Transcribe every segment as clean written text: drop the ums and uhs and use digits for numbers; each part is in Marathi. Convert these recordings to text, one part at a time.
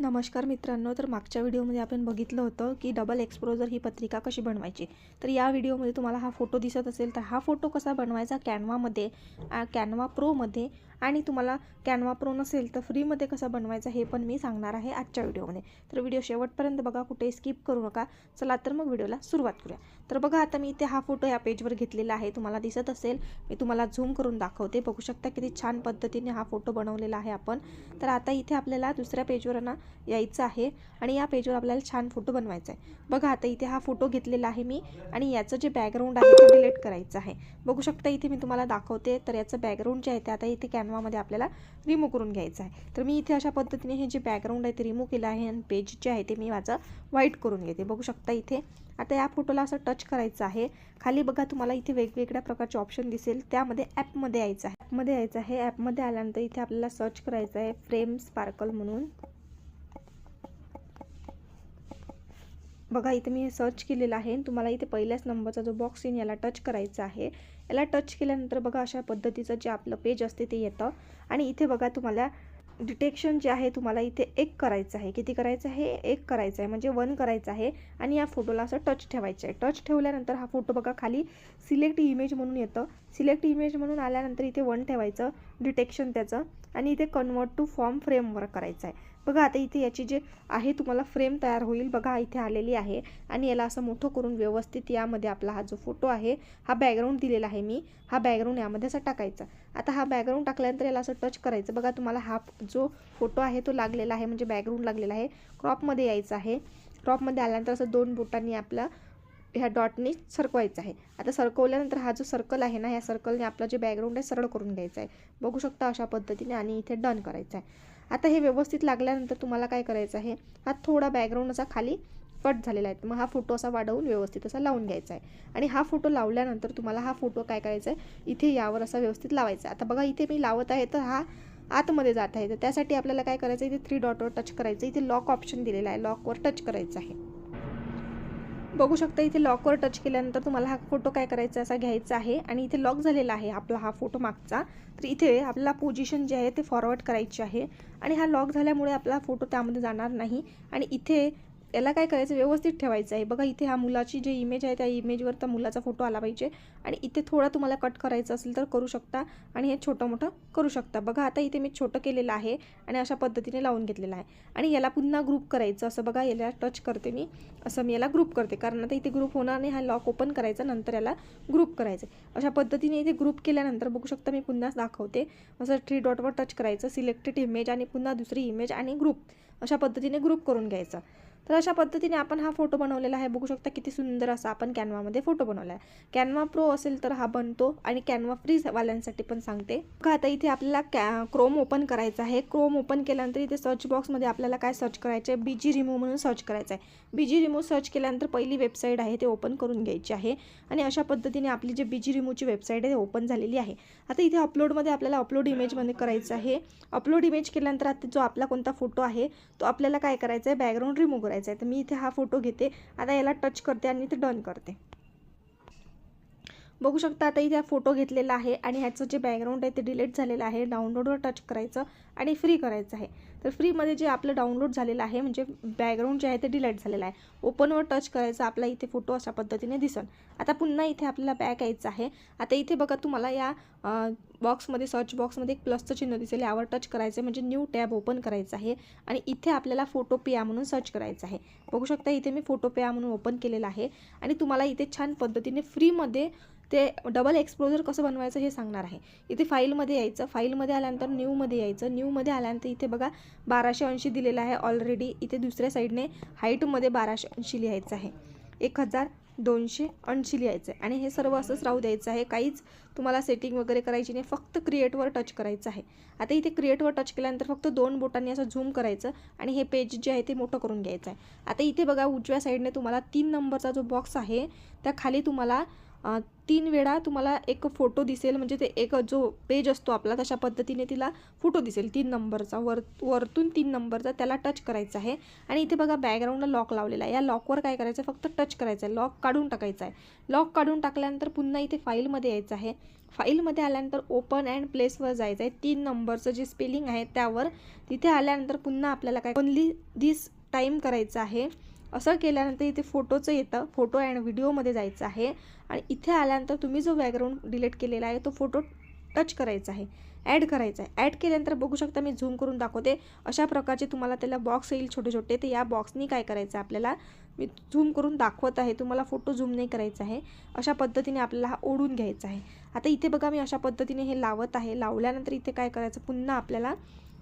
नमस्कार मित्रांनो, तर मागच्या व्हिडिओमध्ये आपण बघितलं होतं की डबल एक्सपोजर ही पत्रिका कशी बनवायची। तर या व्हिडिओमध्ये तुम्हाला हा फोटो दिसत असेल तर हा फोटो कसा बनवायचा कॅनवामध्ये, कॅनवा प्रोमध्ये, आणि तुम्हाला कॅनवा प्रो नसेल तर फ्रीमध्ये कसा बनवायचा हे पण मी सांगणार आहे आजच्या व्हिडिओमध्ये। तर व्हिडिओ शेवटपर्यंत बघा, कुठे स्किप करू नका। चला तर मग व्हिडिओला सुरुवात करूया। तर बघा, आता मी इथे हा फोटो या पेजवर घेतलेला आहे, तुम्हाला दिसत असेल। मी तुम्हाला झूम करून दाखवते, बघू शकता किती छान पद्धतीने हा फोटो बनवलेला आहे आपण। तर आता इथे आपल्याला दुसऱ्या पेजवर ना यायचं आहे आणि या पेजवर आपल्याला छान फोटो बनवायचा आहे। बघा, आता इथे हा फोटो घेतलेला आहे मी आणि याचं जे बॅकग्राऊंड आहे ते डिलीट करायचं आहे। बघू शकता इथे मी तुम्हाला दाखवते। तर याचं बॅकग्राऊंड जे आहे ते आता इथे कॅनवामध्ये आपल्याला रिमूव्ह करून घ्यायचं आहे। तर मी इथे अशा पद्धतीने हे जे बॅकग्राऊंड आहे ते रिमूव्ह केलं आहे आणि पेज जे आहे ते मी माझं व्हाईट करून घेते। बघू शकता इथे आता या फोटोला असं टच करायचं आहे। खाली बघा, तुम्हाला इथे वेगवेगळ्या प्रकारचे ऑप्शन दिसेल, त्यामध्ये ॲपमध्ये यायचं आहे। ॲपमध्ये आल्यानंतर इथे आपल्याला सर्च करायचं आहे फ्रेम स्पार्कल म्हणून। बघा, इथे मी सर्च केलेलं आहे। तुम्हाला इथे पहिल्याच नंबरचा जो बॉक्स आहे याला टच करायचा आहे। याला टच केल्यानंतर बघा, अशा पद्धतीचं जे आपलं पेज असते ते येतं आणि इथे बघा तुम्हाला डिटेक्शन जे आहे तुम्हाला इथे 1 करायचं आहे। किती करायचं आहे? 1 करायचं आहे, म्हणजे 1 करायचं आहे आणि या फोटोला असं टच ठेवायचं आहे। टच ठेवल्यानंतर हा फोटो बघा खाली सिलेक्ट इमेज म्हणून येतं। सिलेक्ट इमेज म्हणून आल्यानंतर इथे 1 ठेवायचं डिटेक्शन त्याचं आणि इथे कन्वर्ट टू फॉर्म फ्रेमवर करायचं आहे। बघा, आता इथे याची जे आहे तुम्हाला फ्रेम तयार होईल, बघा इथे आलेली आहे आणि याला असं मोठं करून व्यवस्थित यामध्ये आपला हा जो फोटो आहे, हा बॅकग्राऊंड दिलेला आहे मी, हा बॅकग्राऊंड यामध्ये असं टाकायचा। आता हा बॅकग्राऊंड टाकल्यानंतर याला असं टच करायचं। बघा, तुम्हाला हा जो फोटो आहे तो लागलेला आहे, म्हणजे बॅकग्राऊंड लागलेला आहे। क्रॉपमध्ये यायचं आहे। क्रॉपमध्ये आल्यानंतर असं 2 बोटांनी आपला ह्या डॉटने सरकवायचं आहे। आता सरकवल्यानंतर हा जो सर्कल आहे ना, या सर्कलने आपलं जे बॅकग्राऊंड आहे सरळ करून घ्यायचं आहे। बघू शकता अशा पद्धतीने, आणि इथे डन करायचं आहे। आता हे व्यवस्थित लागल्यानंतर तुम्हाला काय करायचं आहे, हा थोडा बॅकग्राऊंड असा खाली कट झालेला आहे, मग हा फोटो असा वाढवून व्यवस्थित असा लावून घ्यायचा आहे। आणि हा फोटो लावल्यानंतर तुम्हाला हा फोटो काय करायचा आहे, इथे यावर असा व्यवस्थित लावायचा आहे। आता बघा, इथे मी लावत आहे तर हा आतमध्ये जात आहे, तर त्यासाठी आपल्याला काय करायचं, इथे 3 डॉटवर टच करायचं। इथे लॉक ऑप्शन दिलेला आहे, लॉकवर टच करायचं आहे। बघू शकता इथे लॉकवर टच केल्यानंतर तुम्हाला हा फोटो काय करायचा, असा घ्यायचा आहे आणि इथे लॉक झालेला आहे आपला हा फोटो मागचा। तर इथे आपल्याला पोझिशन जे आहे ते फॉरवर्ड करायची आहे आणि हा लॉक झाल्यामुळे आपला फोटो त्यामध्ये जाणार नाही। आणि इथे याला काय करायचं, व्यवस्थित ठेवायचं आहे। बघा, इथे हा मुलाची जे इमेज आहे त्या इमेजवर त्या मुलाचा फोटो आला पाहिजे आणि इथे थोडा तुम्हाला कट करायचं असेल तर करू शकता आणि हे छोटं मोठं करू शकता। बघा, आता इथे मी छोटं केलेलं आहे आणि अशा पद्धतीने लावून घेतलेलं आहे आणि याला पुन्हा ग्रुप करायचं। असं बघा, याला टच करते मी, असं मी याला ग्रुप करते, कारण आता इथे ग्रुप होणार नाही। हा लॉक ओपन करायचा, नंतर याला ग्रुप करायचं। अशा पद्धतीने इथे ग्रुप केल्यानंतर बघू शकता मी पुन्हा दाखवते, असं 3 डॉटवर टच करायचं, सिलेक्टेड इमेज आणि पुन्हा दुसरी इमेज आणि ग्रुप, अशा पद्धतीने ग्रुप करून घ्यायचा। तर अशा पद्धतीने आपण हा फोटो बनवलेला आहे। बघू शकता किती सुंदर असा आपण कॅनवामध्ये फोटो बनवला आहे। कॅनवा प्रो असेल तर हा बनतो आणि कॅनवा फ्री वाल्यांसाठी पण सांगते। बघा, आता इथे आपल्याला क्रोम ओपन करायचं आहे। क्रोम ओपन केल्यानंतर इथे सर्च बॉक्समध्ये आपल्याला काय सर्च करायचं आहे, बीजी रिमूव्ह म्हणून सर्च करायचं आहे। बीजी रिमूव्ह सर्च केल्यानंतर पहिली वेबसाईट आहे ते ओपन करून घ्यायची आहे आणि अशा पद्धतीने आपली जी बीजी रिमूव्हची वेबसाईट आहे ते ओपन झालेली आहे। आता इथे अपलोडमध्ये आपल्याला अपलोड इमेजमध्ये करायचं आहे। अपलोड इमेज केल्यानंतर आता जो आपला कोणता फोटो आहे तो आपल्याला काय करायचा आहे, बॅकग्राऊंड रिमूव्ह करायचा आहे। तर मी इथे हा फोटो घेते, आता याला टच करते आणि इथे डन करते। बघू शकता आता इथे फोटो घेतलेला आहे आणि ह्याचं जे बॅकग्राऊंड आहे ते डिलीट झालेलं आहे। डाउनलोडवर टच करायचं आणि फ्री करायचं आहे। तर फ्रीमध्ये जे आपलं डाउनलोड झालेलं आहे, म्हणजे बॅकग्राऊंड जे आहे ते डिलीट झालेलं आहे, ओपनवर टच करायचं, आपला इथे फोटो अशा पद्धतीने दिसन। आता पुन्हा इथे आपल्याला बॅक यायचं आहे। आता इथे बघा, तुम्हाला या बॉक्समध्ये सर्च बॉक्समध्ये एक प्लसचं चिन्ह दिसेल, यावर टच करायचं, म्हणजे न्यू टॅब ओपन करायचं आहे आणि इथे आपल्याला फोटो पेया म्हणून सर्च करायचं आहे। बघू शकता इथे मी फोटो पेया म्हणून ओपन केलेलं आहे आणि तुम्हाला इथे छान पद्धतीने फ्रीमध्ये ते डबल एक्सपोजर कसं बनवायचं हे सांगणार आहे। इथे फाईलमध्ये यायचं, फाईलमध्ये आल्यानंतर न्यूमध्ये यायचं, न्यूमध्ये आल्यानंतर इथे बघा 1280 दिलेलं आहे ऑलरेडी। इथे दुसऱ्या साईडने हाईटमध्ये 1280 लिहायचं आहे, 1280 लिहायचं आहे आणि हे सर्व असंच राहू द्यायचं आहे। काहीच तुम्हाला सेटिंग वगैरे करायची नाही, फक्त क्रिएटवर टच करायचं आहे। आता इथे क्रिएटवर टच केल्यानंतर फक्त 2 बोटांनी असं झूम करायचं आणि हे पेज जे आहे ते मोठं करून घ्यायचं आहे। आता इथे बघा, उजव्या साईडने तुम्हाला 3 नंबरचा जो बॉक्स आहे त्या खाली तुम्हाला 3 वेळा तुम्हाला एक फोटो दिसेल, म्हणजे ते एक जो पेज असतो आपला तशा पद्धतीने तिला फोटो दिसेल 3 नंबरचा, वरतून 3 नंबरचा त्याला टच करायचा आहे. आणि इथे बघा बॅकग्राऊंडला लॉक लावलेला आहे. या लॉकवर काय करायचं आहे, फक्त टच करायचं आहे, लॉक काढून टाकायचा आहे. लॉक काढून टाकल्यानंतर पुन्हा इथे फाईलमध्ये यायचं आहे. फाईलमध्ये आल्यानंतर ओपन अँड प्लेसवर जायचं आहे. 3 नंबरचं जे स्पेलिंग आहे त्यावर तिथे आल्यानंतर पुन्हा आपल्याला काय ओनली दिस टाईम करायचं आहे. असं केल्यानंतर इथे फोटोचं येतं, फोटो अँड व्हिडिओमध्ये जायचं आहे. आणि इथे आल्यानंतर तुम्ही जो बॅकग्राऊंड डिलीट केलेला आहे तो फोटो टच करायचा आहे, ॲड करायचा आहे. ॲड केल्यानंतर बघू शकता मी झूम करून दाखवते. अशा प्रकारचे तुम्हाला त्याला बॉक्स येईल छोटे छोटे. तर या बॉक्सनी काय करायचं आहे आपल्याला, मी झूम करून दाखवत आहे, तुम्हाला फोटो झूम नाही करायचा आहे. अशा पद्धतीने आपल्याला हा ओढून घ्यायचा आहे. आता इथे बघा मी अशा पद्धतीने हे लावत आहे. लावल्यानंतर इथे काय करायचं, पुन्हा आपल्याला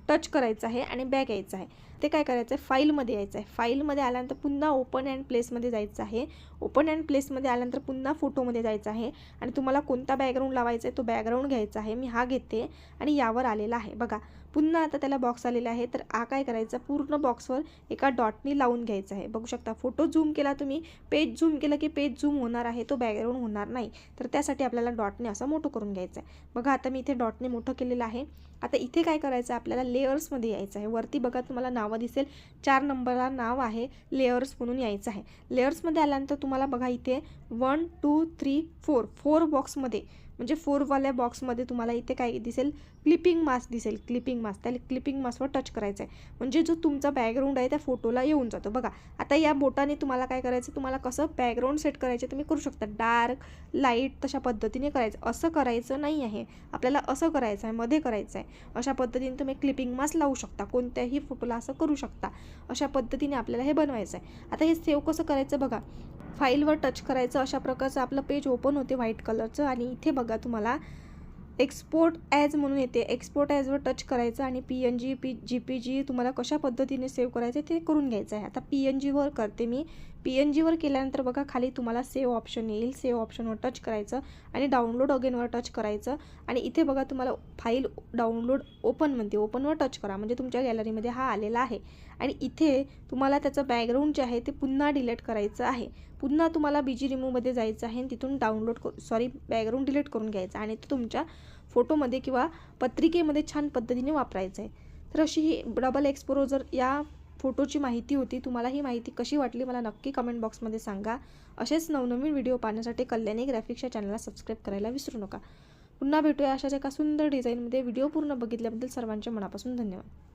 टच करायचं आहे आणि बॅक यायचं आहे. ते काय करायचं आहे, फाईलमध्ये यायचं आहे. फाईलमध्ये आल्यानंतर पुन्हा ओपन अँड प्लेसमध्ये जायचं आहे. ओपन अँड प्लेसमध्ये आल्यानंतर पुन्हा फोटोमध्ये जायचं आहे. आणि तुम्हाला कोणता बॅकग्राऊंड लावायचा आहे तो बॅकग्राऊंड घ्यायचा आहे. मी हा घेते आणि यावर आलेला आहे बघा. पुन्हा आता त्याला बॉक्स आलेला आहे. तर हा काय करायचा, पूर्ण बॉक्सवर एका डॉटनी लावून घ्यायचा आहे. बघू शकता फोटो झूम केला तुम्ही, पेज झूम केलं की पेज झूम होणार आहे, तो बॅकग्राऊंड होणार नाही. तर त्यासाठी आपल्याला डॉटने असं मोठं करून घ्यायचं आहे. बघा आता मी इथे डॉटने मोठं केलेलं आहे. आता इथे काय करायचं आहे, आपल्याला लेयर्समध्ये यायचं आहे. वरती बघा तुम्हाला नावं दिसेल, 4 नंबरला नाव आहे, लेयर्स म्हणून यायचं आहे. लेयर्समध्ये आल्यानंतर तुम्हाला बघा इथे 1 2 3 4 बॉक्समध्ये, म्हणजे 4वाल्या बॉक्समध्ये तुम्हाला इथे काय दिसेल, क्लिपिंग मास्क दिसेल. क्लिपिंग मास्क, त्या क्लिपिंग मास्कवर टच करायचं आहे. म्हणजे जो तुमचा बॅकग्राऊंड आहे त्या फोटोला येऊन जातो बघा. आता या बोटाने तुम्हाला काय करायचं, तुम्हाला कसं बॅकग्राऊंड सेट करायचे तुम्ही करू शकता, डार्क लाईट तशा पद्धतीने करायचं. असं करायचं नाही आहे आपल्याला, असं करायचं आहे, मध्ये करायचं आहे. अशा पद्धतीने तुम्ही क्लिपिंग मास्क लावू शकता, कोणत्याही फोटोला असं करू शकता. अशा पद्धतीने आपल्याला हे बनवायचं आहे. आता हे सेव्ह कसं करायचं बघा, फाईलवर टच करायचं, अशा प्रकारचं आपलं पेज ओपन होते व्हाईट कलरचं. आणि इथे बघा तुम्हाला एक्सपोर्ट ॲज म्हणून येते, एक्सपोर्ट ॲजवर टच करायचं आणि PNG JPG तुम्हाला कशा पद्धतीने सेव्ह करायचं ते करून घ्यायचं आहे. आता PNGवर करते मी. PNGवर केल्यानंतर बघा खाली तुम्हाला सेव्ह ऑप्शन येईल. सेव्ह ऑप्शनवर टच करायचं आणि डाउनलोड अगेनवर टच करायचं. आणि इथे बघा तुम्हाला फाईल डाउनलोड ओपन म्हणते, ओपनवर टच करा, म्हणजे तुमच्या गॅलरीमध्ये हा आलेला आहे. आणि इथे तुम्हाला त्याचं बॅकग्राऊंड जे आहे ते पुन्हा डिलीट करायचं आहे. पुन्हा तुम्हाला BG रिमूव्हमध्ये जायचं आहे आणि तिथून बॅकग्राऊंड डिलीट करून घ्यायचं आणि तो तुमच्या फोटोमध्ये किंवा पत्रिकेमध्ये छान पद्धतीने वापरायचं आहे. तर अशी ही डबल एक्सपोजर या फोटोची माहिती होती. तुम्हाला ही माहिती कशी वाटली मला नक्की कमेंट बॉक्समध्ये सांगा. असेच नवनवीन व्हिडिओ पाहण्यासाठी कल्याणी ग्राफिक्सच्या चॅनलला सबस्क्राईब करायला विसरू नका. पुन्हा भेटूया अशाच एका सुंदर डिझाईनमध्ये. व्हिडिओ पूर्ण बघितल्याबद्दल सर्वांचे मनापासून धन्यवाद.